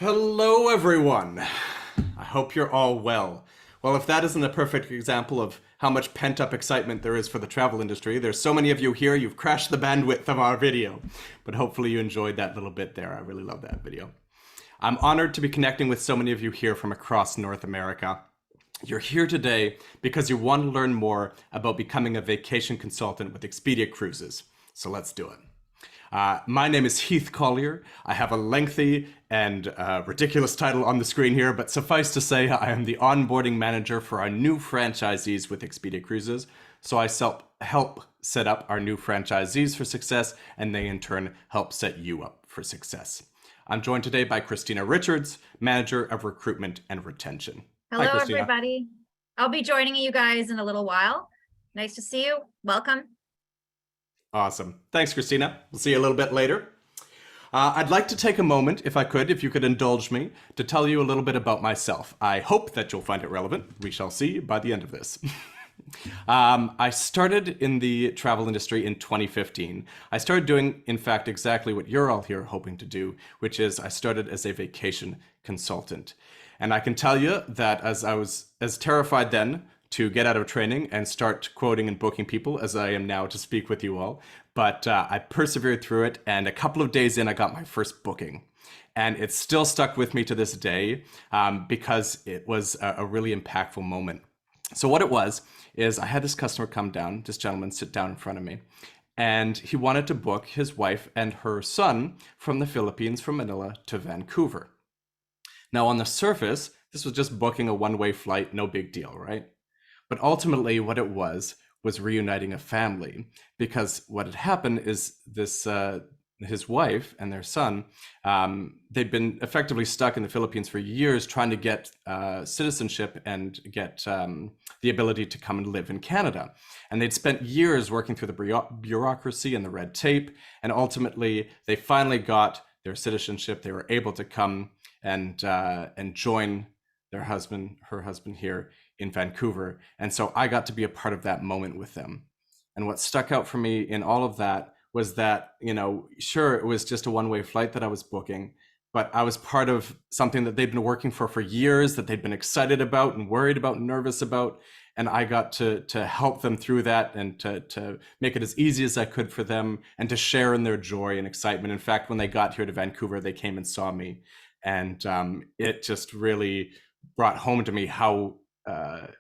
Hello, everyone. I hope you're all well. Well, if that isn't a perfect example of how much pent-up excitement there is for the travel industry, there's so many of you here, you've crashed the bandwidth of our video. But hopefully you enjoyed that little bit there. I really love that video. I'm honored to be connecting with so many of you here from across North America. You're here today because you want to learn more about becoming a vacation consultant with Expedia Cruises. So let's do it. My name is Heath Collier. I have a lengthy and ridiculous title on the screen here, but suffice to say, I am the onboarding manager for our new franchisees with Expedia Cruises. So I help set up our new franchisees for success, and they in turn help set you up for success. I'm joined today by Christina Richards, Manager of Recruitment and Retention. Hi, Hello, Christina. everybody. I'll be joining you guys in a little while. Nice to see you. Welcome. Awesome. Thanks, Christina. We'll see you a little bit later. I'd like to take a moment, if you could indulge me, to tell you a little bit about myself. I hope that you'll find it relevant. We shall see by the end of this. I started in the travel industry in 2015. I started doing, in fact, exactly what you're all here hoping to do, which is I started as a vacation consultant. And I can tell you that as I was as terrified then to get out of training and start quoting and booking people as I am now to speak with you all. But I persevered through it, and a couple of days in, I got my first booking. And it's still stuck with me to this day because it was a really impactful moment. So what it was is I had this customer come down, this gentleman sit down in front of me, and he wanted to book his wife and her son from the Philippines, from Manila to Vancouver. Now, on the surface, this was just booking a one-way flight, no big deal, right? But ultimately, what it was reuniting a family, because what had happened is this his wife and their son, they'd been effectively stuck in the Philippines for years trying to get citizenship and get the ability to come and live in Canada. And they'd spent years working through the bureaucracy and the red tape, and ultimately they finally got their citizenship. They were able to come and join her husband here in Vancouver. And so I got to be a part of that moment with them. And what stuck out for me in all of that was that, sure, it was just a one-way flight that I was booking, but I was part of something that they'd been working for years, that they'd been excited about and worried about and nervous about. And I got to help them through that and to make it as easy as I could for them and to share in their joy and excitement. In fact, when they got here to Vancouver, they came and saw me. And it just really brought home to me how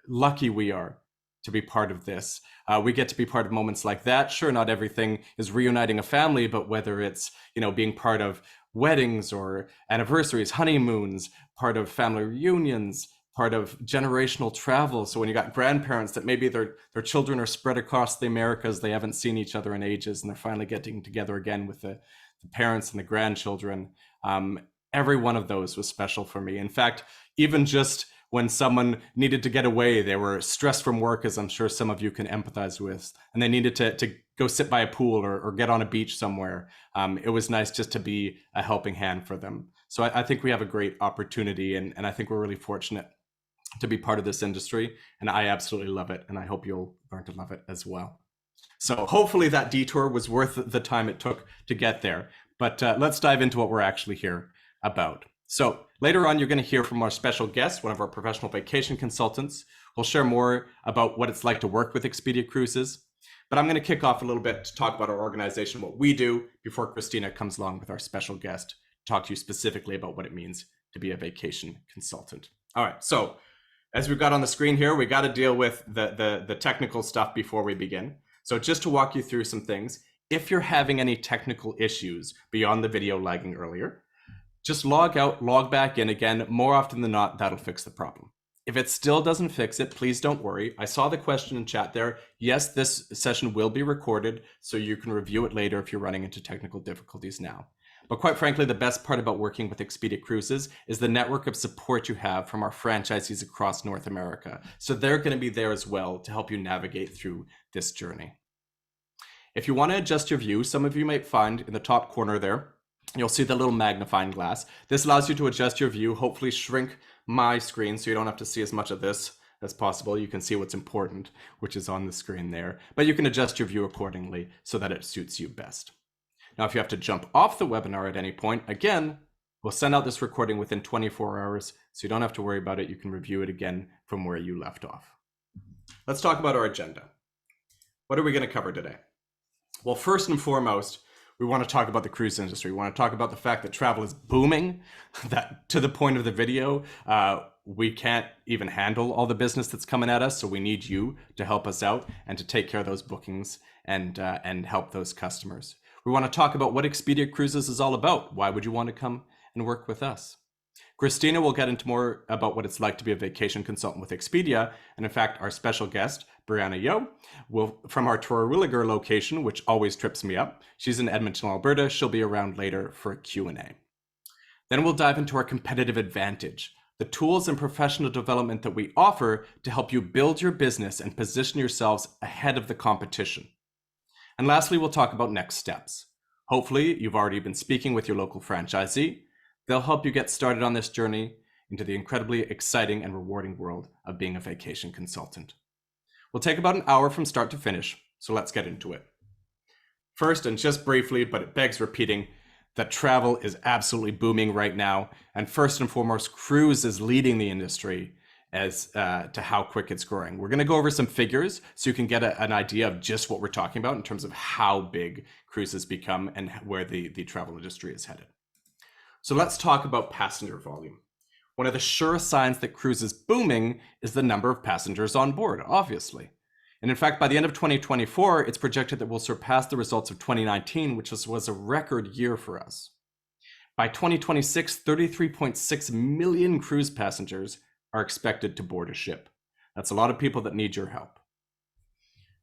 lucky we are to be part of this. We get to be part of moments like that. Sure, not everything is reuniting a family, but whether it's, being part of weddings or anniversaries, honeymoons, part of family reunions, part of generational travel. So when you got grandparents that maybe their children are spread across the Americas, they haven't seen each other in ages, and they're finally getting together again with the parents and the grandchildren. Every one of those was special for me. In fact, even just when someone needed to get away, they were stressed from work, as I'm sure some of you can empathize with, and they needed to go sit by a pool or get on a beach somewhere. It was nice just to be a helping hand for them. So I think we have a great opportunity, and I think we're really fortunate to be part of this industry, and I absolutely love it, and I hope you'll learn to love it as well. So hopefully that detour was worth the time it took to get there. But let's dive into what we're actually here about. So later on, you're going to hear from our special guest, one of our professional vacation consultants. We'll share more about what it's like to work with Expedia Cruises. But I'm going to kick off a little bit to talk about our organization, what we do, before Christina comes along with our special guest to talk to you specifically about what it means to be a vacation consultant. All right, so as we've got on the screen here, we got to deal with the technical stuff before we begin. So just to walk you through some things, if you're having any technical issues beyond the video lagging earlier, just log out, log back in again. More often than not, that'll fix the problem. If it still doesn't fix it, please don't worry. I saw the question in chat there. Yes, this session will be recorded, so you can review it later if you're running into technical difficulties now. But quite frankly, the best part about working with Expedia Cruises is the network of support you have from our franchisees across North America. So they're going to be there as well to help you navigate through this journey. If you want to adjust your view, some of you might find in the top corner there, you'll see the little magnifying glass. This allows you to adjust your view, hopefully shrink my screen so you don't have to see as much of this as possible. You can see what's important, which is on the screen there, but you can adjust your view accordingly so that it suits you best. Now, if you have to jump off the webinar at any point, again, We'll send out this recording within 24 hours, so you don't have to worry about it. You can review it again from where you left off. Let's talk about our agenda. What are we going to cover today? Well, first and foremost, we want to talk about the cruise industry. We want to talk about the fact that travel is booming, that to the point of the video, we can't even handle all the business that's coming at us. So we need you to help us out and to take care of those bookings and help those customers. We want to talk about what Expedia Cruises is all about. Why would you want to come and work with us? Christina will get into more about what it's like to be a vacation consultant with Expedia. And in fact, our special guest, Brianna Yo, from our Torrewilliger location, which always trips me up. She's in Edmonton, Alberta. She'll be around later for a Q&A. Then we'll dive into our competitive advantage, the tools and professional development that we offer to help you build your business and position yourselves ahead of the competition. And lastly, we'll talk about next steps. Hopefully, you've already been speaking with your local franchisee. They'll help you get started on this journey into the incredibly exciting and rewarding world of being a vacation consultant. We'll take about an hour from start to finish, so let's get into it. First, and just briefly, but it begs repeating, that travel is absolutely booming right now. And first and foremost, cruise is leading the industry as to how quick it's growing. We're going to go over some figures so you can get an idea of just what we're talking about in terms of how big cruises become and where the travel industry is headed. So let's talk about passenger volume. One of the surest signs that cruise is booming is the number of passengers on board, obviously. And in fact, by the end of 2024, it's projected that we'll surpass the results of 2019, which was a record year for us. By 2026, 33.6 million cruise passengers are expected to board a ship. That's a lot of people that need your help.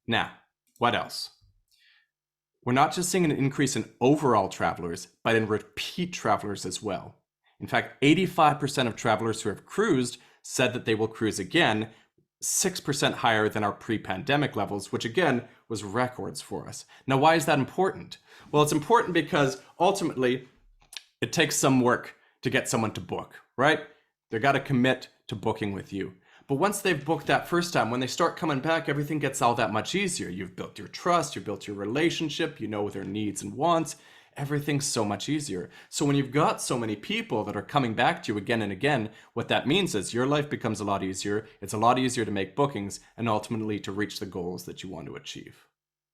Now, what else? We're not just seeing an increase in overall travelers, but in repeat travelers as well. In fact, 85% of travelers who have cruised said that they will cruise again, 6% higher than our pre-pandemic levels, which again was records for us. Now, why is that important? Well, it's important because ultimately it takes some work to get someone to book, right? They got to commit to booking with you. But once they've booked that first time, when they start coming back, everything gets all that much easier. You've built your trust, you've built your relationship, you know their needs and wants. Everything's so much easier. So when you've got so many people that are coming back to you again and again, what that means is your life becomes a lot easier. It's a lot easier to make bookings and ultimately to reach the goals that you want to achieve.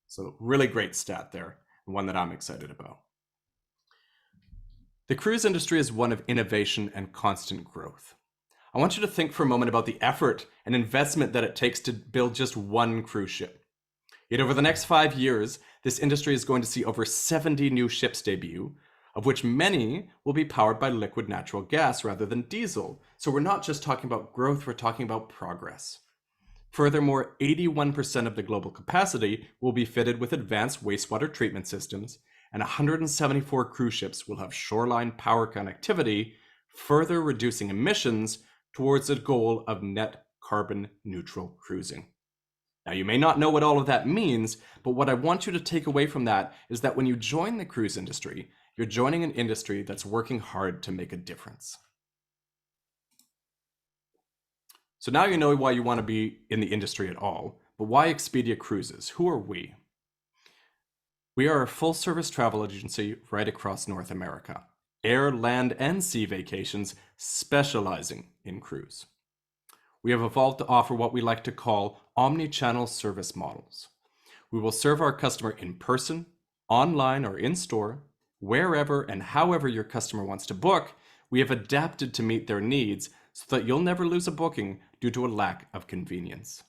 So really great stat there, and one that I'm excited about. The cruise industry is one of innovation and constant growth. I want you to think for a moment about the effort and investment that it takes to build just one cruise ship. Yet over the next 5 years, this industry is going to see over 70 new ships debut, of which many will be powered by liquid natural gas rather than diesel. So we're not just talking about growth, we're talking about progress. Furthermore, 81% of the global capacity will be fitted with advanced wastewater treatment systems, and 174 cruise ships will have shoreline power connectivity, further reducing emissions towards a goal of net carbon neutral cruising. Now, you may not know what all of that means, but what I want you to take away from that is that when you join the cruise industry, you're joining an industry that's working hard to make a difference. So now you know why you want to be in the industry at all, but why Expedia Cruises? Who are we? We are a full-service travel agency right across North America. Air, land, and sea vacations specializing in cruise. We have evolved to offer what we like to call omni-channel service models. We will serve our customer in person, online, or in store, wherever and however your customer wants to book. We have adapted to meet their needs so that you'll never lose a booking due to a lack of convenience.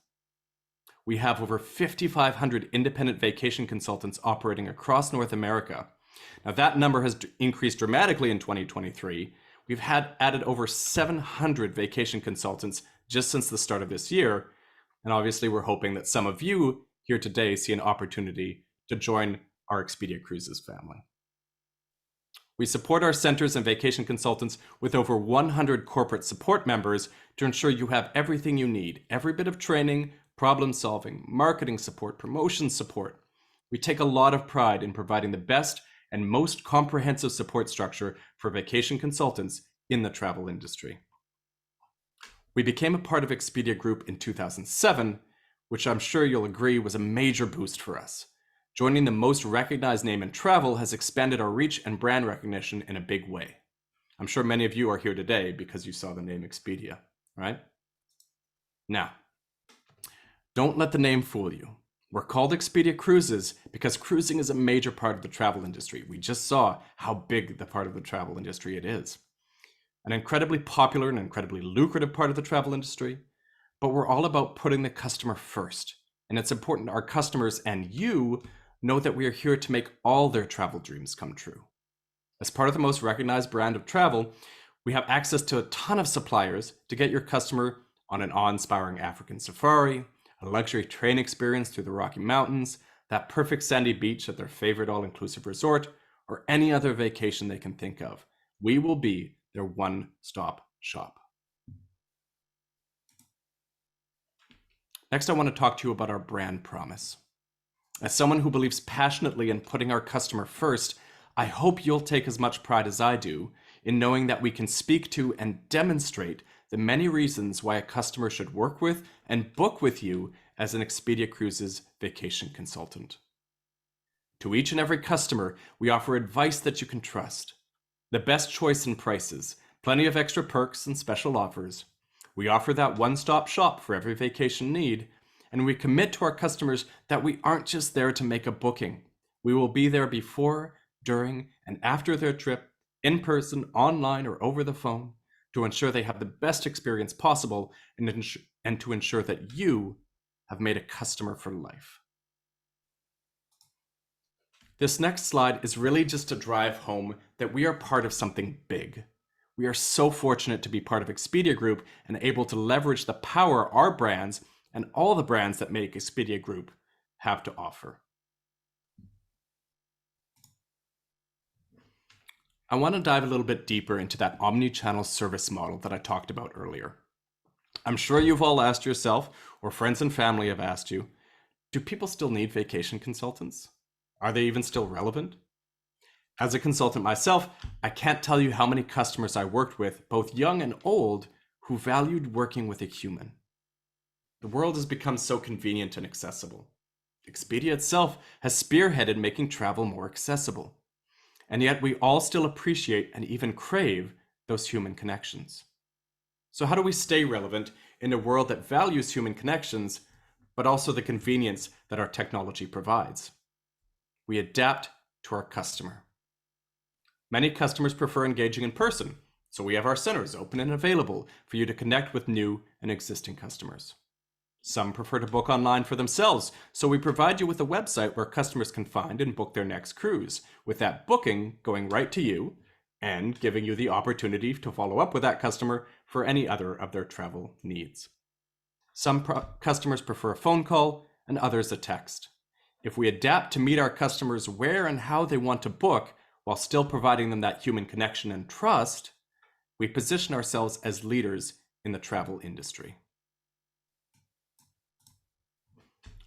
We have over 5,500 independent vacation consultants operating across North America. Now that number has increased dramatically in 2023. We've added over 700 vacation consultants just since the start of this year. And obviously we're hoping that some of you here today see an opportunity to join our Expedia Cruises family. We support our centers and vacation consultants with over 100 corporate support members to ensure you have everything you need, every bit of training, problem solving, marketing support, promotion support. We take a lot of pride in providing the best and most comprehensive support structure for vacation consultants in the travel industry. We became a part of Expedia Group in 2007, which I'm sure you'll agree was a major boost for us. Joining the most recognized name in travel has expanded our reach and brand recognition in a big way. I'm sure many of you are here today because you saw the name Expedia, right? Now, don't let the name fool you. We're called Expedia Cruises because cruising is a major part of the travel industry. We just saw how big the part of the travel industry it is. An incredibly popular and incredibly lucrative part of the travel industry, but we're all about putting the customer first. And it's important our customers and you know that we are here to make all their travel dreams come true. As part of the most recognized brand of travel, we have access to a ton of suppliers to get your customer on an awe-inspiring African safari, a luxury train experience through the Rocky Mountains, that perfect sandy beach at their favorite all-inclusive resort, or any other vacation they can think of. We will be their one-stop shop. Next, I want to talk to you about our brand promise. As someone who believes passionately in putting our customer first, I hope you'll take as much pride as I do in knowing that we can speak to and demonstrate the many reasons why a customer should work with and book with you as an Expedia Cruises vacation consultant. To each and every customer, we offer advice that you can trust, the best choice in prices, plenty of extra perks and special offers. We offer that one-stop shop for every vacation need, and we commit to our customers that we aren't just there to make a booking. We will be there before, during, and after their trip, in person, online, or over the phone, to ensure they have the best experience possible and to ensure that you have made a customer for life. This next slide is really just to drive home that we are part of something big. We are so fortunate to be part of Expedia Group and able to leverage the power our brands and all the brands that make Expedia Group have to offer. I want to dive a little bit deeper into that omni-channel service model that I talked about earlier. I'm sure you've all asked yourself, or friends and family have asked you, do people still need vacation consultants? Are they even still relevant? As a consultant myself, I can't tell you how many customers I worked with, both young and old, who valued working with a human. The world has become so convenient and accessible. Expedia itself has spearheaded making travel more accessible. And yet we all still appreciate and even crave those human connections. So how do we stay relevant in a world that values human connections, but also the convenience that our technology provides? We adapt to our customer. Many customers prefer engaging in person, so we have our centers open and available for you to connect with new and existing customers. Some prefer to book online for themselves, so we provide you with a website where customers can find and book their next cruise, with that booking going right to you and giving you the opportunity to follow up with that customer for any other of their travel needs. Some customers prefer a phone call and others a text. If we adapt to meet our customers where and how they want to book while still providing them that human connection and trust, we position ourselves as leaders in the travel industry.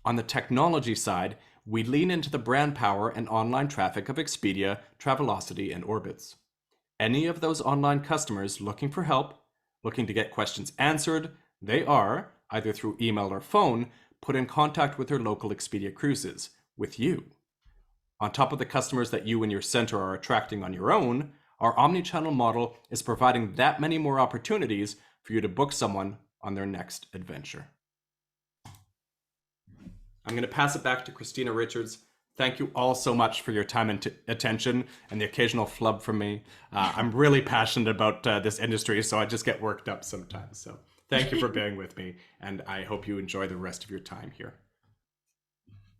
On the technology side, we lean into the brand power and online traffic of Expedia, Travelocity, and Orbitz. Any of those online customers looking for help, looking to get questions answered, they are, either through email or phone, put in contact with their local Expedia Cruises, with you. On top of the customers that you and your center are attracting on your own, our omnichannel model is providing that many more opportunities for you to book someone on their next adventure. I'm going to pass it back to Christina Richards. Thank you all so much for your time and attention and the occasional flub from me. I'm really passionate about this industry, so I just get worked up sometimes. So thank you for bearing with me, and I hope you enjoy the rest of your time here.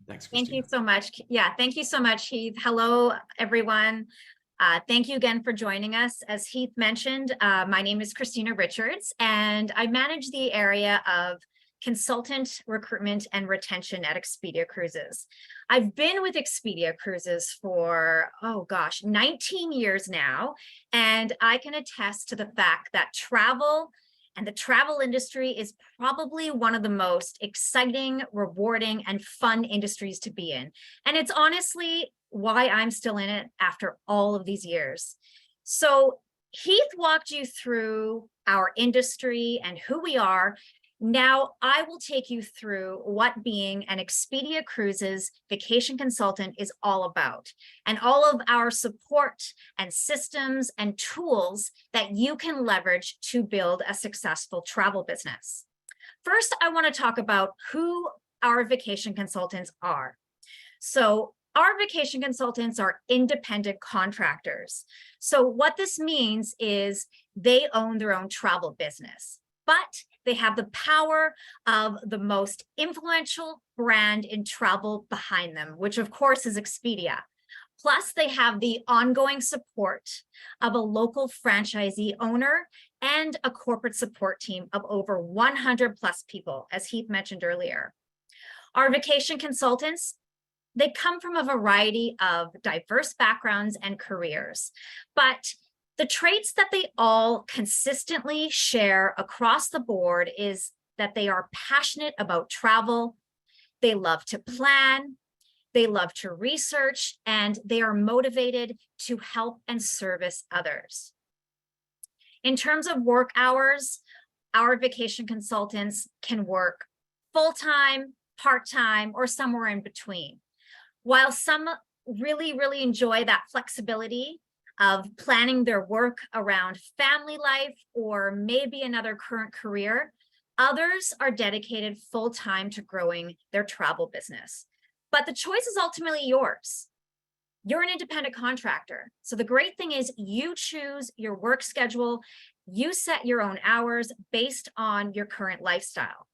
Thanks, Christina. Thank you so much. Yeah, thank you so much, Heath. Hello, everyone. Thank you again for joining us. As Heath mentioned, my name is Christina Richards, and I manage the area of consultant recruitment and retention at Expedia Cruises. I've been with Expedia Cruises for, 19 years now, and I can attest to the fact that travel and the travel industry is probably one of the most exciting, rewarding, and fun industries to be in. And it's honestly why I'm still in it after all of these years. So Heath walked you through our industry and who we are. Now I will take you through what being an Expedia Cruises vacation consultant is all about, and all of our support and systems and tools that you can leverage to build a successful travel business. First, I want to talk about who our vacation consultants are. So our vacation consultants are independent contractors. So what this means is they own their own travel business, but they have the power of the most influential brand in travel behind them, which of course is Expedia. Plus, they have the ongoing support of a local franchisee owner and a corporate support team of over 100 plus people, as Heath mentioned earlier. Our vacation consultants, they come from a variety of diverse backgrounds and careers, but the traits that they all consistently share across the board is that they are passionate about travel, they love to plan, they love to research, and they are motivated to help and service others. In terms of work hours, our vacation consultants can work full-time, part-time, or somewhere in between. While some really enjoy that flexibility of planning their work around family life or maybe another current career, others are dedicated full-time to growing their travel business. But the choice is ultimately yours. You're an independent contractor. So the great thing is you choose your work schedule, you set your own hours based on your current lifestyle.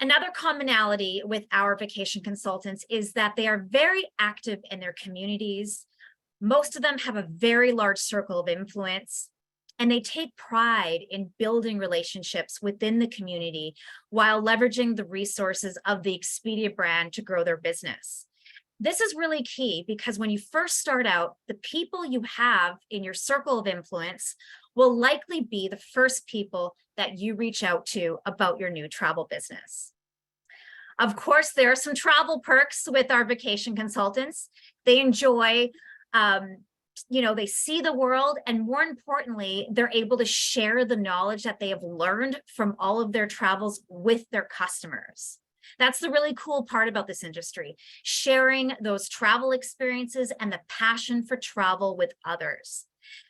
Another commonality with our vacation consultants is that they are very active in their communities. Most of them have a very large circle of influence, and they take pride in building relationships within the community while leveraging the resources of the Expedia brand to grow their business. This is really key because when you first start out, the people you have in your circle of influence will likely be the first people that you reach out to about your new travel business. Of course, there are some travel perks with our vacation consultants. They enjoy, they see the world, and more importantly, they're able to share the knowledge that they have learned from all of their travels with their customers. That's the really cool part about this industry, sharing those travel experiences and the passion for travel with others.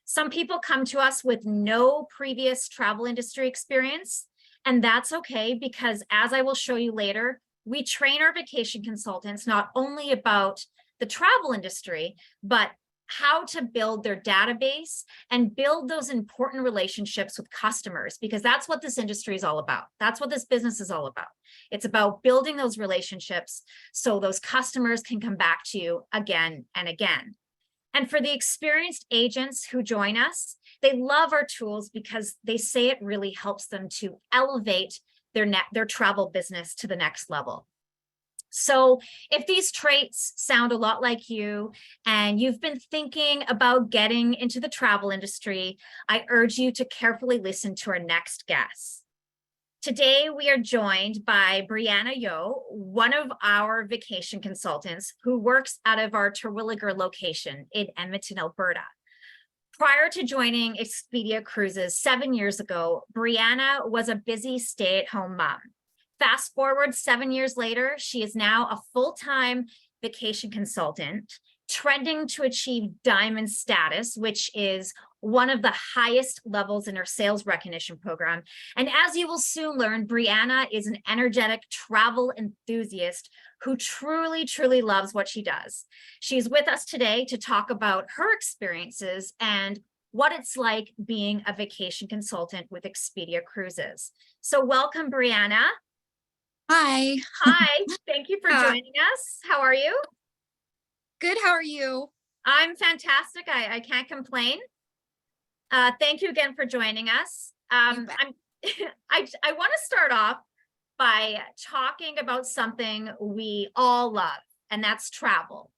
Some people come to us with no previous travel industry experience, and that's okay because, as I will show you later, we train our vacation consultants not only about the travel industry, but how to build their database and build those important relationships with customers, because that's what this industry is all about. That's what this business is all about. It's about building those relationships so those customers can come back to you again and again. And for the experienced agents who join us, they love our tools because they say it really helps them to elevate their travel business to the next level. So if these traits sound a lot like you and you've been thinking about getting into the travel industry, I urge you to carefully listen to our next guest. Today, we are joined by Brianna Yo, one of our vacation consultants who works out of our Terwilliger location in Edmonton, Alberta. Prior to joining Expedia Cruises 7 years ago, Brianna was a busy stay-at-home mom. Fast forward 7 years later, she is now a full-time vacation consultant, trending to achieve diamond status, which is one of the highest levels in her sales recognition program. And as you will soon learn, Brianna is an energetic travel enthusiast who truly loves what she does. She's with us today to talk about her experiences and what it's like being a vacation consultant with Expedia Cruises. So welcome, Brianna. Hi. Hi, thank you for joining us. How are you? Good, how are you? I'm fantastic. I can't complain. Thank you again for joining us. I want to start off by talking about something we all love, and that's travel.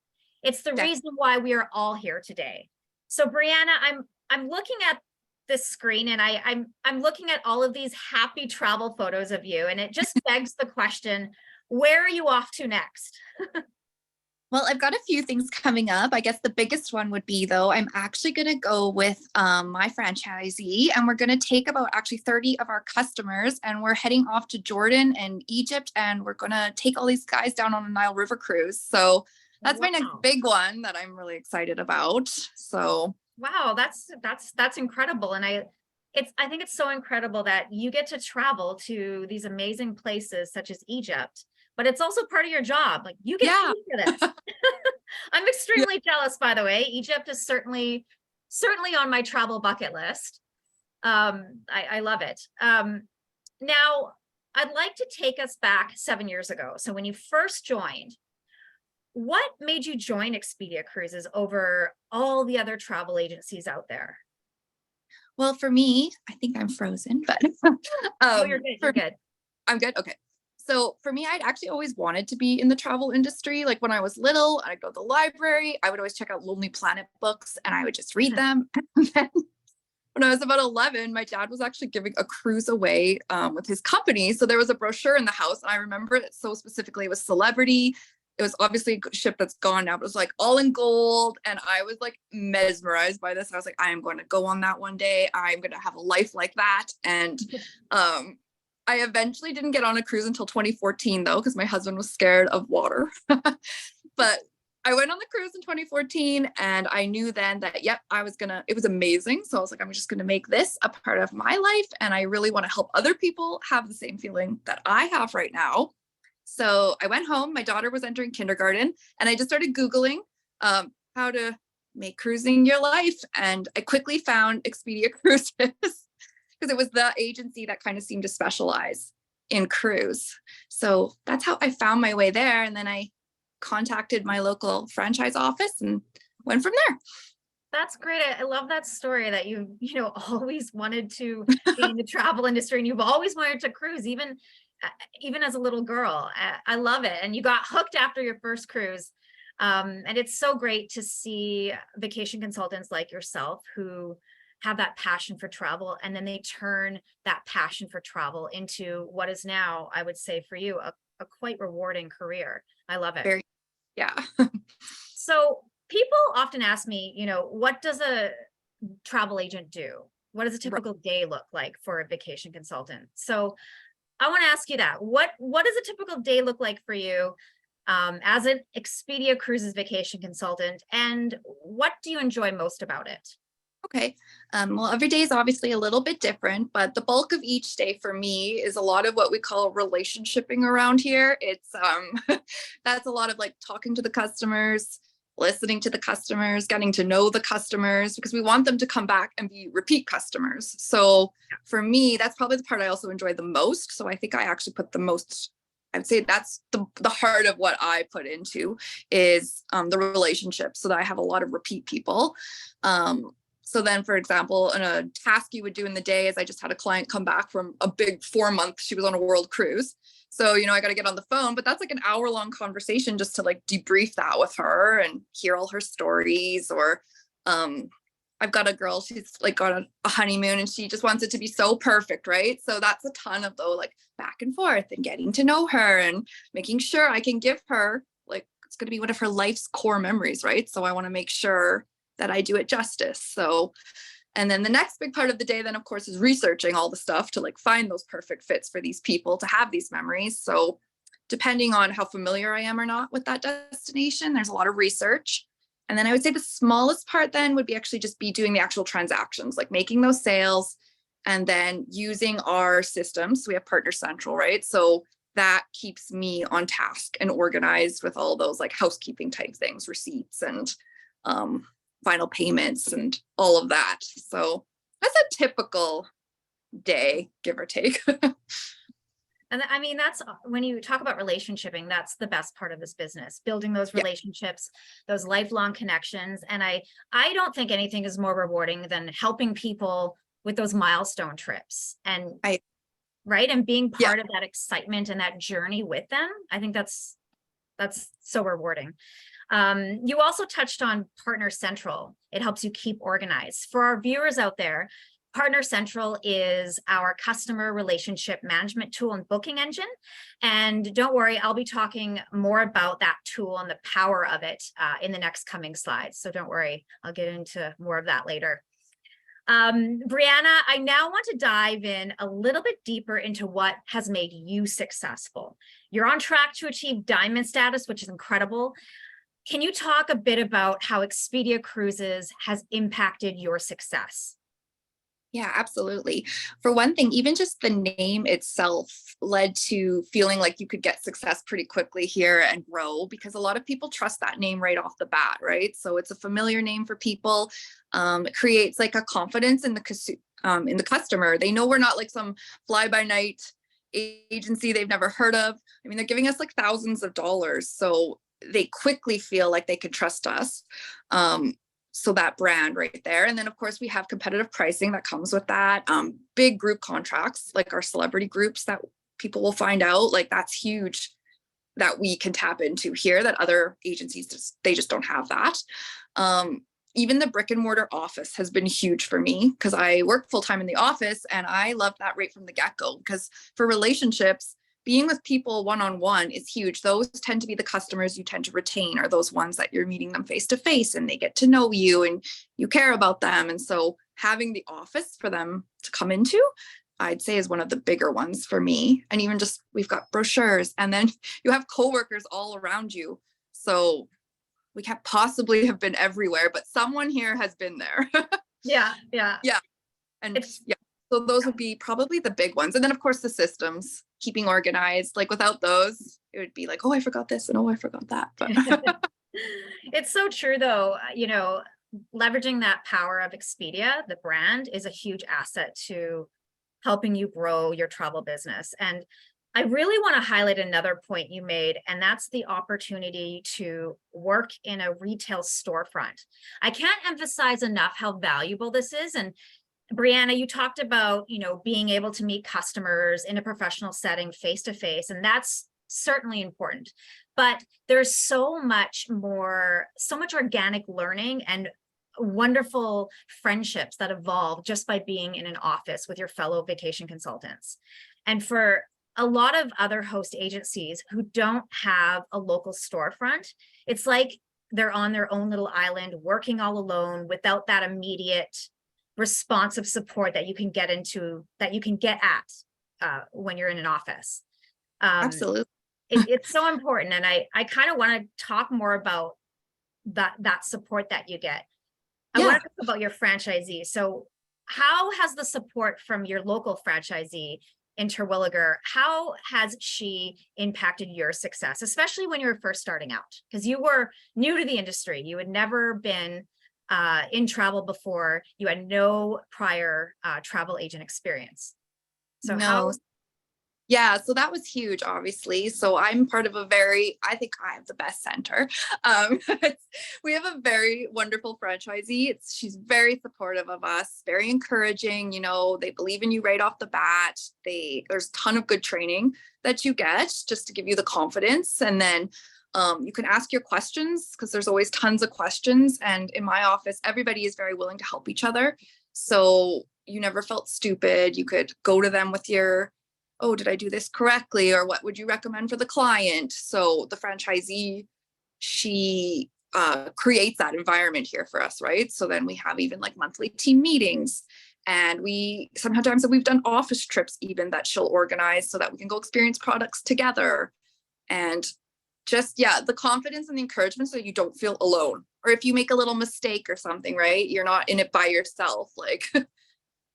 It's the reason why we are all here today. So Brianna, I'm looking at this screen and I'm looking at all of these happy travel photos of you, and it just begs the question, where are you off to next? Well, I've got a few things coming up. I guess the biggest one would be, though, I'm actually going to go with my franchisee, and we're going to take about actually 30 of our customers, and we're heading off to Jordan and Egypt, and we're going to take all these guys down on a Nile River cruise. So that's my next Wow. big one that I'm really excited about. So Wow, that's incredible. And I think it's so incredible that you get to travel to these amazing places such as Egypt, but it's also part of your job. Like you get yeah, paid for this. I'm extremely jealous, by the way. Egypt is certainly on my travel bucket list. I love it. Now I'd like to take us back 7 years ago. So when you first joined, what made you join Expedia Cruises over all the other travel agencies out there? well, for me, I think I'm frozen, but Oh, you're good. You're good. I'm good. Okay. So for me, I'd actually always wanted to be in the travel industry. Like when I was little, I'd go to the library. I would always check out Lonely Planet books and I would just read them. And then when I was about 11, my dad was actually giving a cruise away with his company. So there was a brochure in the house. And I remember it so specifically. It was Celebrity. It was obviously a ship that's gone now, but it was like all in gold. And I was like mesmerized by this. I was like, I am going to go on that one day. I'm going to have a life like that. And I eventually didn't get on a cruise until 2014 though, because my husband was scared of water. But I went on the cruise in 2014 and I knew then that, yep, it was amazing. So I was like, I'm just going to make this a part of my life. And I really want to help other people have the same feeling that I have right now. So I went home, my daughter was entering kindergarten, and I just started Googling how to make cruising your life. And I quickly found Expedia Cruises because it was the agency that kind of seemed to specialize in cruise. So that's how I found my way there. And then I contacted my local franchise office and went from there. That's great. I love that story that always wanted to be in the travel industry and you've always wanted to cruise, even as a little girl. I love it. And you got hooked after your first cruise. And it's so great to see vacation consultants like yourself who have that passion for travel, and then they turn that passion for travel into what is now, I would say for you, a quite rewarding career. I love it. Yeah. So people often ask me, what does a travel agent do? What does a typical day look like for a vacation consultant? So I want to ask you that. What does a typical day look like for you as an Expedia Cruises vacation consultant, and what do you enjoy most about it? Okay. Well, every day is obviously a little bit different, but the bulk of each day for me is a lot of what we call relationshiping around here. It's that's a lot of like talking to the customers, listening to the customers, getting to know the customers, because we want them to come back and be repeat customers. So for me, that's probably the part I also enjoy the most. So I think I actually put the most, I'd say that's the heart of what I put into is the relationship, so that I have a lot of repeat people. So then, for example, in a task you would do in the day is I just had a client come back from a big 4-month, she was on a world cruise. So, I got to get on the phone, but that's like an hour-long conversation just to like debrief that with her and hear all her stories. Or I've got a girl, she's like got a honeymoon and she just wants it to be so perfect, right? So that's a ton of though, like back and forth and getting to know her and making sure I can give her, like, it's going to be one of her life's core memories, right? So I want to make sure that I do it justice. So, and then the next big part of the day then of course is researching all the stuff to like find those perfect fits for these people to have these memories. So depending on how familiar I am or not with that destination, there's a lot of research. And then I would say the smallest part then would be actually just be doing the actual transactions, like making those sales and then using our systems. So we have Partner Central, right? So that keeps me on task and organized with all those like housekeeping type things, receipts and final payments and all of that. So that's a typical day, give or take. And I mean, that's when you talk about relationshiping, that's the best part of this business, building those relationships, those lifelong connections. And I don't think anything is more rewarding than helping people with those milestone trips and right. And being part of that excitement and that journey with them. I think that's so rewarding. You also touched on Partner Central. It helps you keep organized. For our viewers out there, Partner Central is our customer relationship management tool and booking engine. And don't worry, I'll be talking more about that tool and the power of it in the next coming slides. So don't worry, I'll get into more of that later. Brianna, I now want to dive in a little bit deeper into what has made you successful. You're on track to achieve diamond status, which is incredible. Can you talk a bit about how Expedia Cruises has impacted your success? Yeah, absolutely. For one thing, even just the name itself led to feeling like you could get success pretty quickly here and grow, because a lot of people trust that name right off the bat, right? So it's a familiar name for people. It creates like a confidence in the customer. They know we're not like some fly-by-night agency they've never heard of. I mean, they're giving us like thousands of dollars, so they quickly feel like they can trust us. So that brand right there. And then of course we have competitive pricing that comes with that. Big group contracts, like our celebrity groups that people will find out, like that's huge that we can tap into here that other agencies they just don't have that. Even the brick and mortar office has been huge for me because I work full-time in the office, and I love that right from the get-go, because for relationships, being with people one-on-one is huge. Those tend to be the customers you tend to retain, are those ones that you're meeting them face-to-face and they get to know you and you care about them. And so having the office for them to come into, I'd say, is one of the bigger ones for me. And even just, we've got brochures, and then you have coworkers all around you. So we can't possibly have been everywhere, but someone here has been there. Yeah. And yeah, so those would be probably the big ones. And then of course the systems, keeping organized. Like without those, it would be like, oh, I forgot this, and oh, I forgot that. But It's so true though, leveraging that power of Expedia, the brand, is a huge asset to helping you grow your travel business. And I really want to highlight another point you made, and that's the opportunity to work in a retail storefront. I can't emphasize enough how valuable this is. And Brianna, you talked about, being able to meet customers in a professional setting face to face, and that's certainly important. But there's so much organic learning and wonderful friendships that evolve just by being in an office with your fellow vacation consultants. And for a lot of other host agencies who don't have a local storefront, it's like they're on their own little island working all alone without that immediate responsive support that you can get at when you're in an office. absolutely. It's so important. And I kind of want to talk more about that support that you get. I want to talk about your franchisee. So how has the support from your local franchisee in Terwilliger, how has she impacted your success, especially when you were first starting out? Because you were new to the industry. You had never been in travel before. You had no prior travel agent experience. So No. Yeah, so that was huge, obviously. So I'm part of I think I have the best center. We have a very wonderful franchisee. She's very supportive of us, very encouraging. They believe in you right off the bat. There's a ton of good training that you get just to give you the confidence. And then you can ask your questions, because there's always tons of questions. And in my office, everybody is very willing to help each other. So you never felt stupid. You could go to them with your, oh, did I do this correctly? Or what would you recommend for the client? So the franchisee, she creates that environment here for us, right? So then we have even like monthly team meetings, and sometimes we've done office trips even that she'll organize so that we can go experience products together. And just, the confidence and the encouragement so you don't feel alone. Or if you make a little mistake or something, right? You're not in it by yourself. Like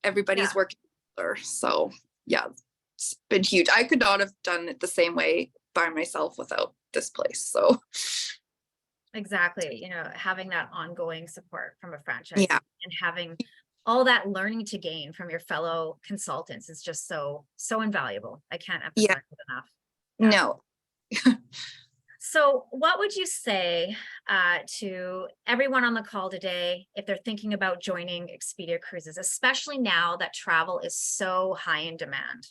everybody's working together. So it's been huge. I could not have done it the same way by myself without this place. So exactly, having that ongoing support from a franchise and having all that learning to gain from your fellow consultants is just so invaluable. I can't emphasize it enough. No. So what would you say to everyone on the call today if they're thinking about joining Expedia Cruises, especially now that travel is so high in demand?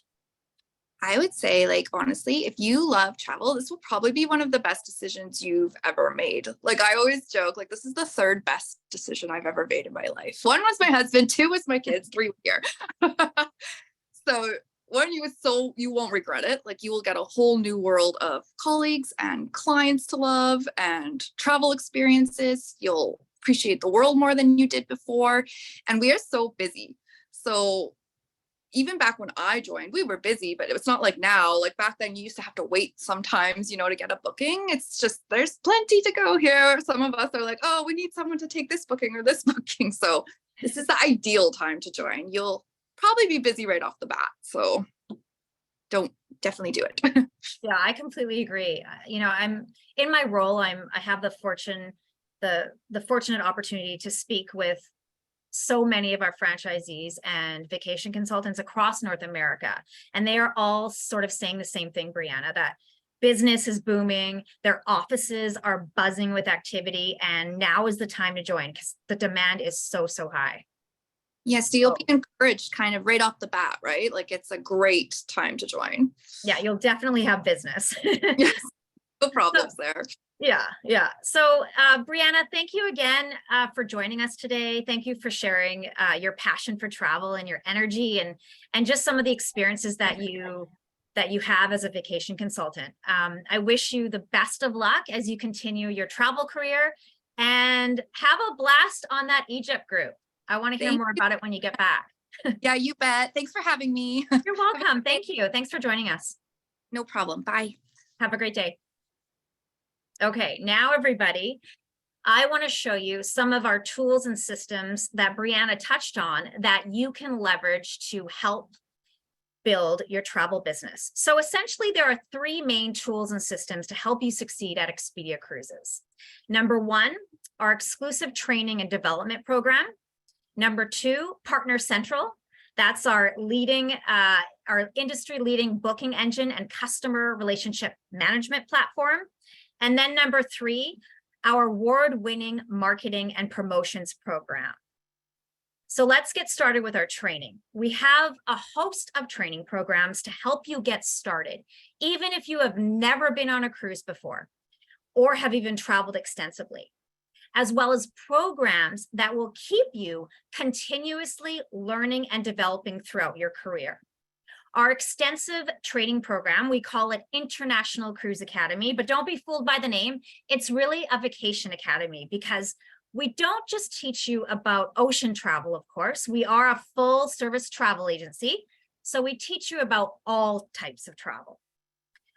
I would say, like, honestly, if you love travel, this will probably be one of the best decisions you've ever made. Like, I always joke, like, this is the third best decision I've ever made in my life. One was my husband, two was my kids, three were here. So one, you won't regret it. Like, you will get a whole new world of colleagues and clients to love and travel experiences. You'll appreciate the world more than you did before. And we are so busy. So even back when I joined, we were busy, but it's not like now. Like back then, you used to have to wait sometimes, to get a booking. It's just, there's plenty to go here. Some of us are like, oh, we need someone to take this booking or this booking. So this is the ideal time to join. You'll probably be busy right off the bat. So definitely do it. Yeah, I completely agree. I'm in my role, I have the fortunate opportunity to speak with so many of our franchisees and vacation consultants across North America. And they are all sort of saying the same thing, Brianna, that business is booming, their offices are buzzing with activity, and now is the time to join because the demand is so high. Yeah, so you'll be encouraged kind of right off the bat, right? Like it's a great time to join. Yeah, you'll definitely have business. Yes, no problems there. Yeah. So, Brianna, thank you again for joining us today. Thank you for sharing your passion for travel and your energy and just some of the experiences that you have as a vacation consultant. I wish you the best of luck as you continue your travel career and have a blast on that Egypt group. I want to hear more about it when you get back. Yeah, you bet. Thanks for having me. You're welcome. Thank you. Thanks for joining us. No problem. Bye. Have a great day. Okay, now everybody, I want to show you some of our tools and systems that Brianna touched on that you can leverage to help build your travel business. So essentially, there are three main tools and systems to help you succeed at Expedia Cruises. Number one, our exclusive training and development program. Number two, Partner Central. That's our industry leading booking engine and customer relationship management platform. And then number three, our award-winning marketing and promotions program. So let's get started with our training. We have a host of training programs to help you get started, even if you have never been on a cruise before or have even traveled extensively, as well as programs that will keep you continuously learning and developing throughout your career. Our extensive training program, we call it International Cruise Academy, but don't be fooled by the name. It's really a vacation academy because we don't just teach you about ocean travel, of course. We are a full service travel agency, so we teach you about all types of travel.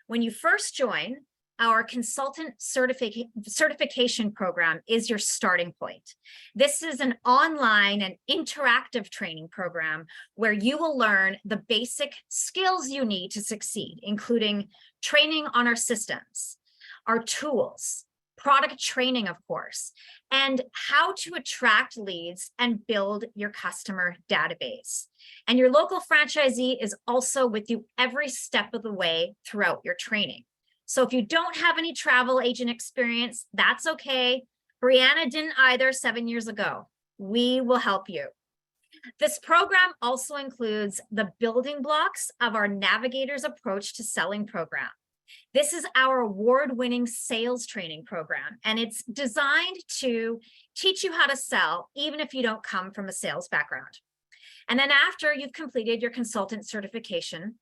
When you first join, our consultant certification program is your starting point. This is an online and interactive training program where you will learn the basic skills you need to succeed, including training on our systems, our tools, product training, of course, and how to attract leads and build your customer database. And your local franchisee is also with you every step of the way throughout your training. So if you don't have any travel agent experience, that's okay. Brianna didn't either 7 years ago. We will help you. This program also includes the building blocks of our Navigator's Approach to Selling program. This is our award-winning sales training program, and it's designed to teach you how to sell, even if you don't come from a sales background. And then after you've completed your consultant certification,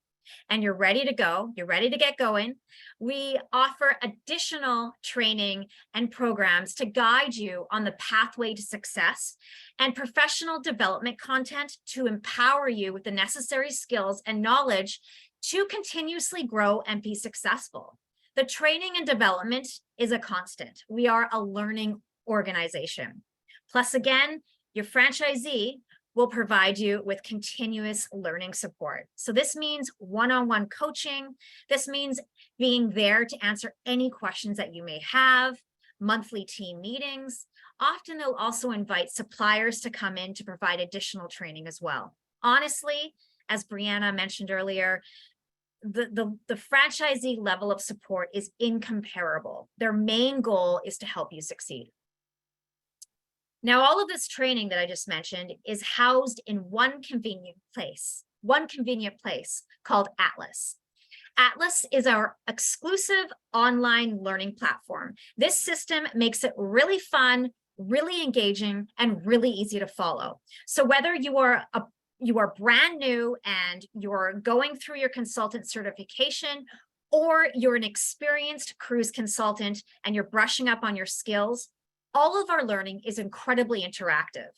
and you're ready to go, you're ready to get going, we offer additional training and programs to guide you on the pathway to success and professional development content to empower you with the necessary skills and knowledge to continuously grow and be successful. The training and development is a constant. We are a learning organization. Plus, again, your franchisee will provide you with continuous learning support. So this means one-on-one coaching. This means being there to answer any questions that you may have, monthly team meetings. Often they'll also invite suppliers to come in to provide additional training as well. Honestly, as Brianna mentioned earlier, the franchisee level of support is incomparable. Their main goal is to help you succeed. Now, all of this training that I just mentioned is housed in one convenient place called Atlas. Atlas is our exclusive online learning platform. This system makes it really fun, really engaging, and really easy to follow. So whether you are brand new and you're going through your consultant certification, or you're an experienced cruise consultant and you're brushing up on your skills, all of our learning is incredibly interactive.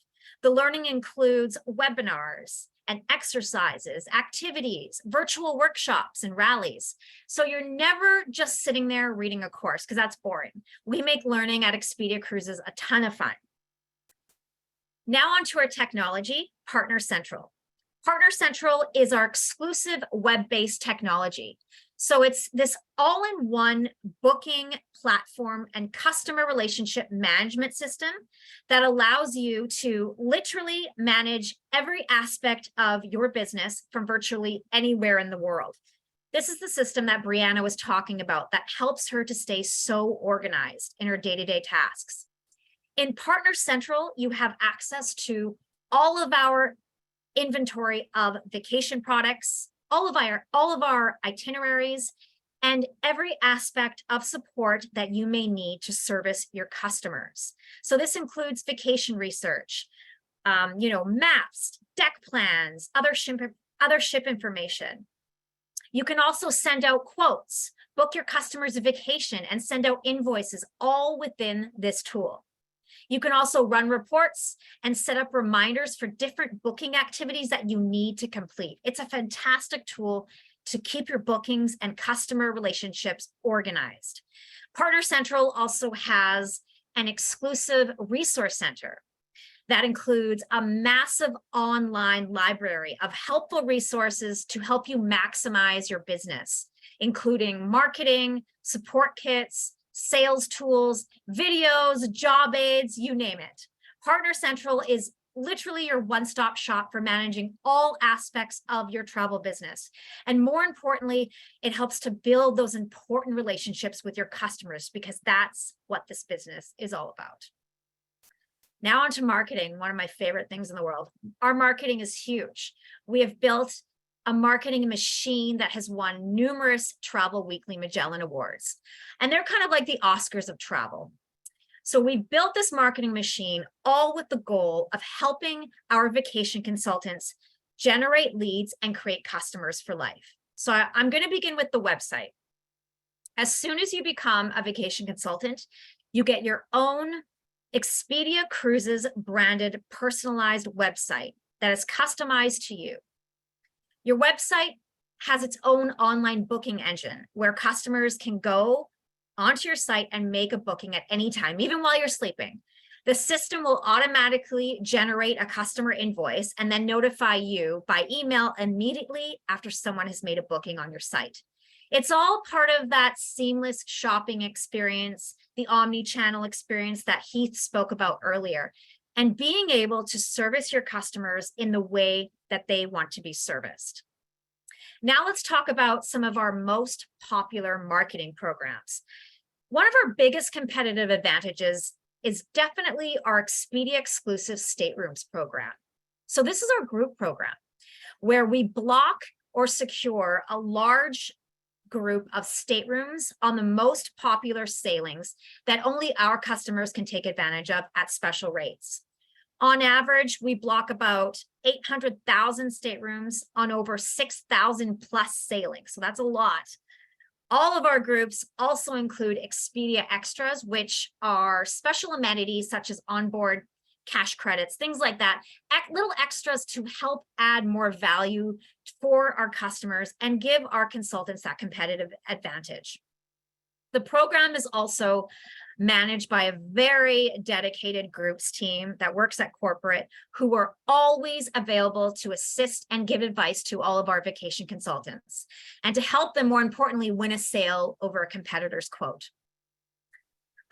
The learning includes webinars and exercises, activities, virtual workshops, and rallies. So you're never just sitting there reading a course, because that's boring. We make learning at Expedia Cruises a ton of fun. Now on to our technology, Partner Central. Partner Central is our exclusive web-based technology. So it's this all-in-one booking platform and customer relationship management system that allows you to literally manage every aspect of your business from virtually anywhere in the world. This is the system that Brianna was talking about that helps her to stay so organized in her day-to-day tasks. In Partner Central, you have access to all of our inventory of vacation products, all of our itineraries, and every aspect of support that you may need to service your customers. So this includes vacation research, maps, deck plans, other ship information. You can also send out quotes, book your customers a vacation, and send out invoices all within this tool. You can also run reports and set up reminders for different booking activities that you need to complete. It's a fantastic tool to keep your bookings and customer relationships organized. Partner Central also has an exclusive resource center that includes a massive online library of helpful resources to help you maximize your business, including marketing, support kits, sales tools, videos, job aids, you name it. Partner Central is literally your one-stop shop for managing all aspects of your travel business. And more importantly, it helps to build those important relationships with your customers, because that's what this business is all about. Now on to marketing, one of my favorite things in the world. Our marketing is huge. We have built a marketing machine that has won numerous Travel Weekly Magellan Awards. And they're kind of like the Oscars of travel. So we built this marketing machine all with the goal of helping our vacation consultants generate leads and create customers for life. So I'm going to begin with the website. As soon as you become a vacation consultant, you get your own Expedia Cruises branded personalized website that is customized to you. Your website has its own online booking engine where customers can go onto your site and make a booking at any time, even while you're sleeping. The system will automatically generate a customer invoice and then notify you by email immediately after someone has made a booking on your site. It's all part of that seamless shopping experience, the omni-channel experience that Heath spoke about earlier, and being able to service your customers in the way that they want to be serviced. Now let's talk about some of our most popular marketing programs. One of our biggest competitive advantages is definitely our Expedia exclusive staterooms program. So this is our group program where we block or secure a large group of staterooms on the most popular sailings that only our customers can take advantage of at special rates. On average, we block about 800,000 staterooms on over 6,000 plus sailings. So that's a lot. All of our groups also include Expedia Extras, which are special amenities such as onboard cash credits, things like that, little extras to help add more value for our customers and give our consultants that competitive advantage. The program is also managed by a very dedicated groups team that works at corporate, who are always available to assist and give advice to all of our vacation consultants and to help them, more importantly, win a sale over a competitor's quote.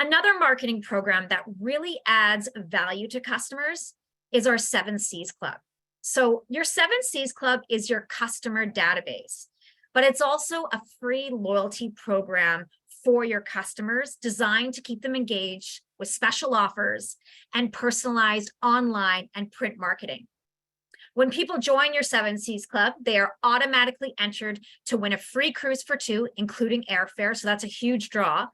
Another marketing program that really adds value to customers is our 7 Cs Club. So your 7 Cs Club is your customer database, but it's also a free loyalty program for your customers designed to keep them engaged with special offers and personalized online and print marketing. When people join your Seven Seas Club, they are automatically entered to win a free cruise for two, including airfare. So that's a huge draw.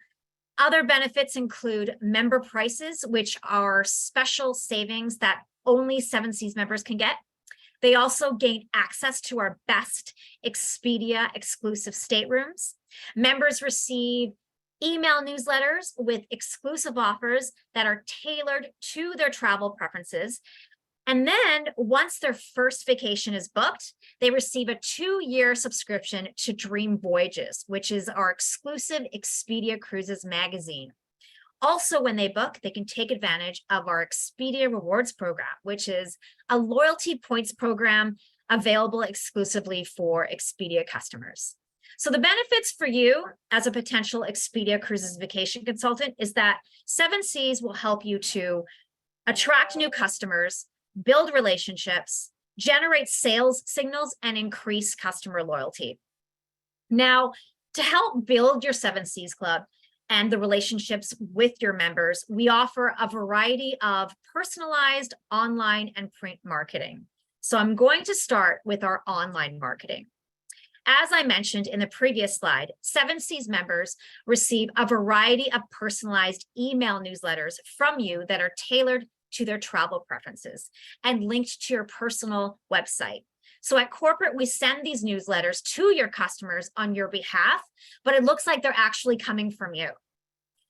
Other benefits include member prices, which are special savings that only Seven Seas members can get. They also gain access to our best Expedia exclusive staterooms. Members receive email newsletters with exclusive offers that are tailored to their travel preferences. And then once their first vacation is booked, they receive a 2-year subscription to Dream Voyages, which is our exclusive Expedia Cruises magazine. Also, when they book, they can take advantage of our Expedia Rewards program, which is a loyalty points program available exclusively for Expedia customers. So the benefits for you as a potential Expedia Cruises vacation consultant is that Seven Seas will help you to attract new customers, build relationships, generate sales signals, and increase customer loyalty. Now, to help build your Seven Seas Club and the relationships with your members, we offer a variety of personalized online and print marketing. So I'm going to start with our online marketing. As I mentioned in the previous slide, Seven Seas members receive a variety of personalized email newsletters from you that are tailored to their travel preferences and linked to your personal website. So at corporate, we send these newsletters to your customers on your behalf, but it looks like they're actually coming from you.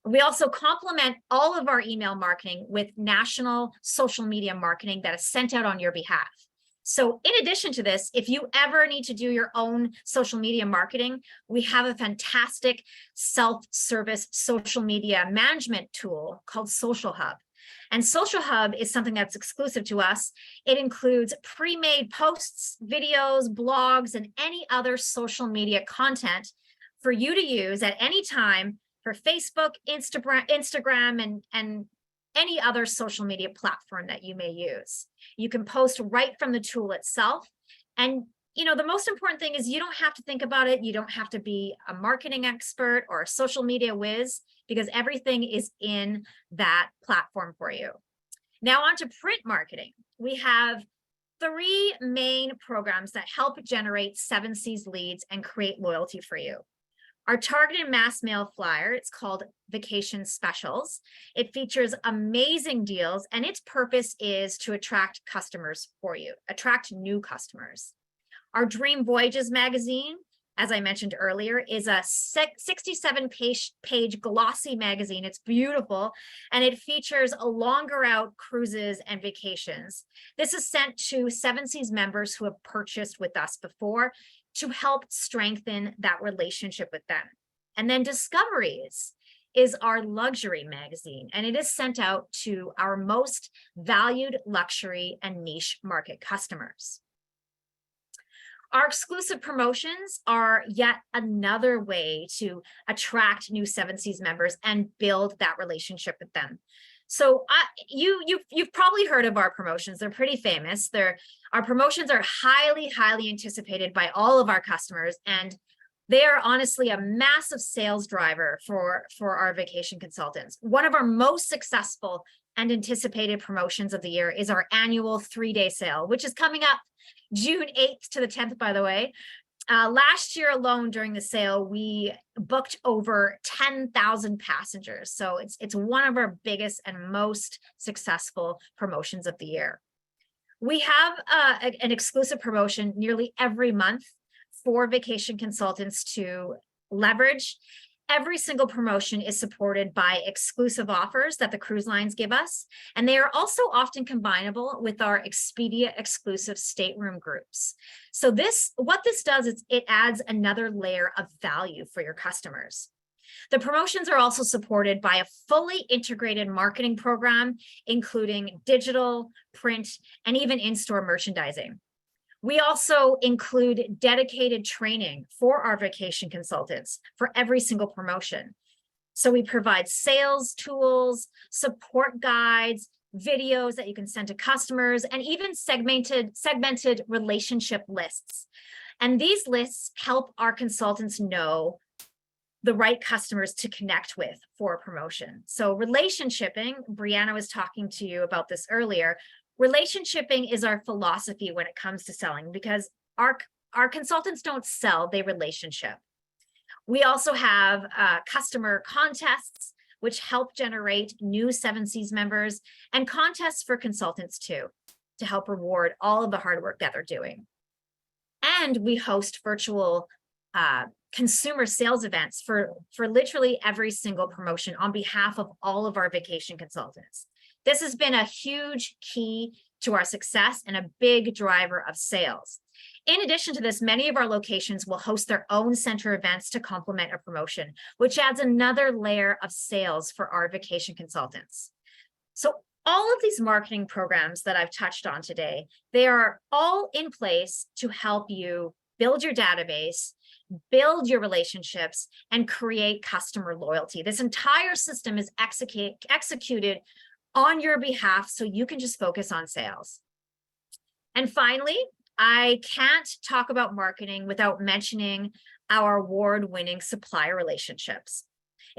We also complement all of our email marketing with national social media marketing that is sent out on your behalf. So in addition to this, if you ever need to do your own social media marketing, we have a fantastic self-service social media management tool called Social Hub. And Social Hub is something that's exclusive to us. It includes pre-made posts, videos, blogs, and any other social media content for you to use at any time for Facebook, Instagram, and any other social media platform that you may use. You can post right from the tool itself. And the most important thing is you don't have to think about it. You don't have to be a marketing expert or a social media whiz, because everything is in that platform for you. Now on to print marketing. We have 3 main programs that help generate Seven Seas leads and create loyalty for you. Our targeted mass mail flyer, it's called Vacation Specials. It features amazing deals, and its purpose is to attract customers for you, attract new customers. Our Dream Voyages magazine, as I mentioned earlier, is a 67-page glossy magazine. It's beautiful, and it features a longer out cruises and vacations. This is sent to Seven Seas members who have purchased with us before to help strengthen that relationship with them. And then Discoveries is our luxury magazine, and it is sent out to our most valued luxury and niche market customers. Our exclusive promotions are yet another way to attract new Seven Seas members and build that relationship with them. So you've probably heard of our promotions. They're pretty famous. Our promotions are highly anticipated by all of our customers, and they are honestly a massive sales driver for our vacation consultants. One of our most successful and anticipated promotions of the year is our annual 3-day sale, which is coming up June 8th to the 10th, by the way. Last year alone during the sale, we booked over 10,000 passengers. So it's one of our biggest and most successful promotions of the year. We have an exclusive promotion nearly every month for vacation consultants to leverage. Every single promotion is supported by exclusive offers that the cruise lines give us, and they are also often combinable with our Expedia exclusive stateroom groups. So what this does is it adds another layer of value for your customers. The promotions are also supported by a fully integrated marketing program, including digital, print, and even in-store merchandising. We also include dedicated training for our vacation consultants for every single promotion. So we provide sales tools, support guides, videos that you can send to customers, and even segmented relationship lists. And these lists help our consultants know the right customers to connect with for a promotion. So relationshiping, Brianna was talking to you about this earlier. Relationshiping is our philosophy when it comes to selling, because our consultants don't sell, they relationship. We also have customer contests, which help generate new 7Cs members, and contests for consultants too, to help reward all of the hard work that they're doing. And we host virtual consumer sales events for literally every single promotion on behalf of all of our vacation consultants. This has been a huge key to our success and a big driver of sales. In addition to this, many of our locations will host their own center events to complement a promotion, which adds another layer of sales for our vacation consultants. So all of these marketing programs that I've touched on today, they are all in place to help you build your database, build your relationships, and create customer loyalty. This entire system is executed on your behalf so you can just focus on sales. And finally, I can't talk about marketing without mentioning our award-winning supplier relationships.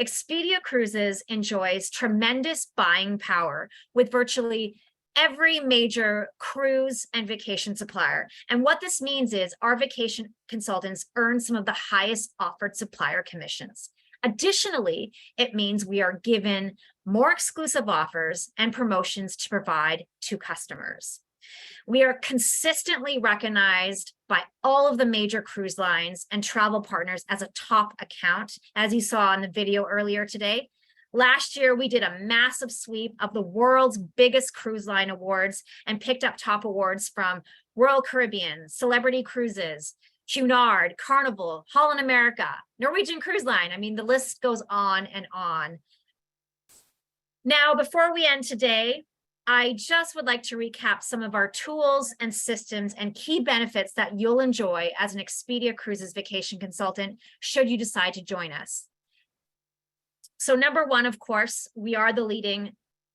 Expedia Cruises enjoys tremendous buying power with virtually every major cruise and vacation supplier. And what this means is our vacation consultants earn some of the highest offered supplier commissions. Additionally, it means we are given more exclusive offers and promotions to provide to customers. We are consistently recognized by all of the major cruise lines and travel partners as a top account, as you saw in the video earlier today. Last year, we did a massive sweep of the world's biggest cruise line awards and picked up top awards from Royal Caribbean, Celebrity Cruises, Cunard, Carnival, Holland America, Norwegian Cruise Line. I mean, the list goes on and on. Now, before we end today, I just would like to recap some of our tools and systems and key benefits that you'll enjoy as an Expedia Cruises vacation consultant should you decide to join us. So number one, of course, we are the leading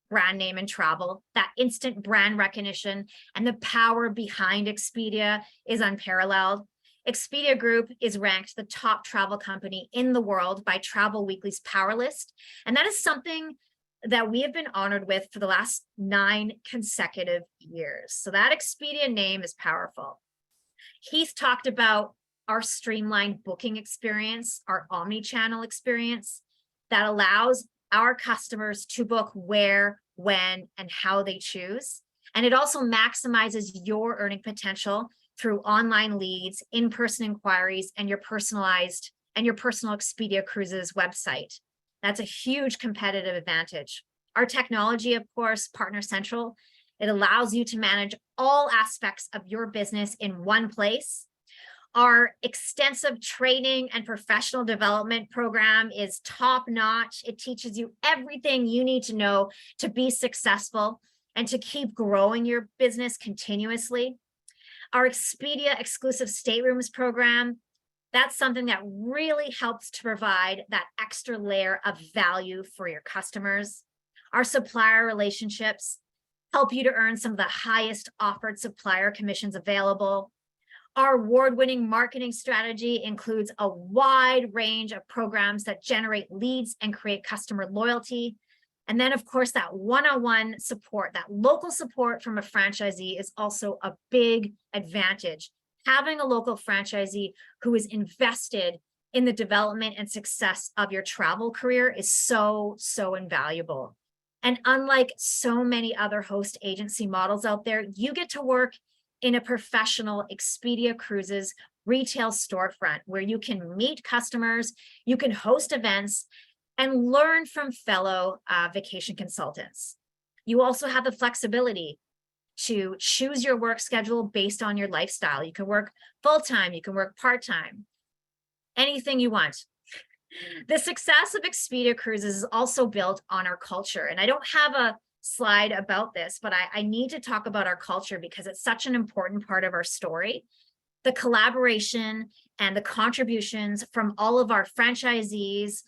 brand name in travel. That instant brand recognition and the power behind Expedia is unparalleled. Expedia Group is ranked the top travel company in the world by Travel Weekly's Power List, and that is something that we have been honored with for the last 9 consecutive years. So that Expedia name is powerful. Heath talked about our streamlined booking experience, our omni-channel experience that allows our customers to book where, when, and how they choose. And it also maximizes your earning potential through online leads, in-person inquiries, and your personal Expedia Cruises website. That's a huge competitive advantage. Our technology, of course, Partner Central, it allows you to manage all aspects of your business in one place. Our extensive training and professional development program is top-notch. It teaches you everything you need to know to be successful and to keep growing your business continuously. Our Expedia exclusive staterooms program, that's something that really helps to provide that extra layer of value for your customers. Our supplier relationships help you to earn some of the highest offered supplier commissions available. Our award-winning marketing strategy includes a wide range of programs that generate leads and create customer loyalty. And then, of course, that one-on-one support, that local support from a franchisee is also a big advantage. Having a local franchisee who is invested in the development and success of your travel career is so, so invaluable. And unlike so many other host agency models out there, you get to work in a professional Expedia Cruises retail storefront where you can meet customers, you can host events, and learn from fellow vacation consultants. You also have the flexibility to choose your work schedule based on your lifestyle. You can work full-time, you can work part-time, anything you want. The success of Expedia Cruises is also built on our culture. And I don't have a slide about this, but I need to talk about our culture because it's such an important part of our story. The collaboration and the contributions from all of our franchisees,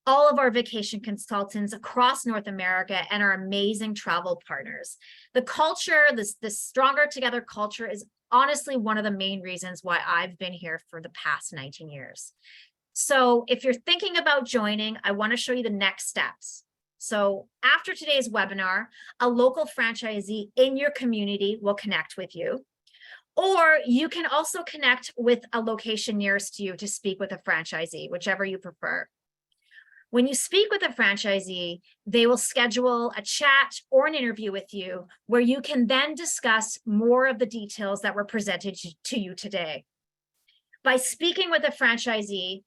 all of our vacation consultants across North America, and our amazing travel partners. The culture, this Stronger Together culture is honestly one of the main reasons why I've been here for the past 19 years. So if you're thinking about joining, I want to show you the next steps. So after today's webinar, a local franchisee in your community will connect with you. Or you can also connect with a location nearest to you to speak with a franchisee, whichever you prefer. When you speak with a franchisee, they will schedule a chat or an interview with you where you can then discuss more of the details that were presented to you today. By speaking with a franchisee,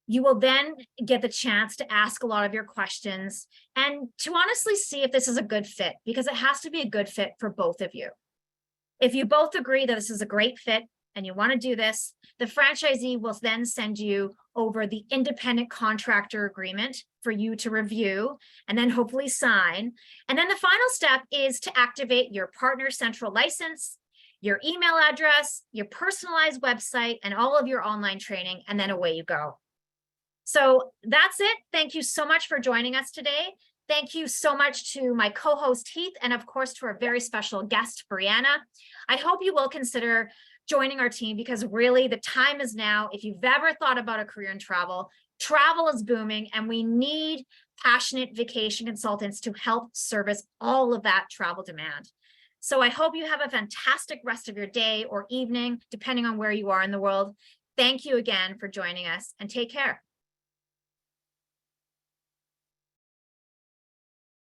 you will then get the chance to ask a lot of your questions and to honestly see if this is a good fit, because it has to be a good fit for both of you. If you both agree that this is a great fit and you want to do this, the franchisee will then send you over the independent contractor agreement for you to review and then hopefully sign. And then the final step is to activate your partner central license, your email address, your personalized website, and all of your online training, and then away you go. So that's it. Thank you so much for joining us today. Thank you so much to my co-host Heath, and of course to our very special guest, Brianna. I hope you will consider joining our team, because really the time is now. If you've ever thought about a career in travel, travel is booming and we need passionate vacation consultants to help service all of that travel demand. So I hope you have a fantastic rest of your day or evening, depending on where you are in the world. Thank you again for joining us, and take care.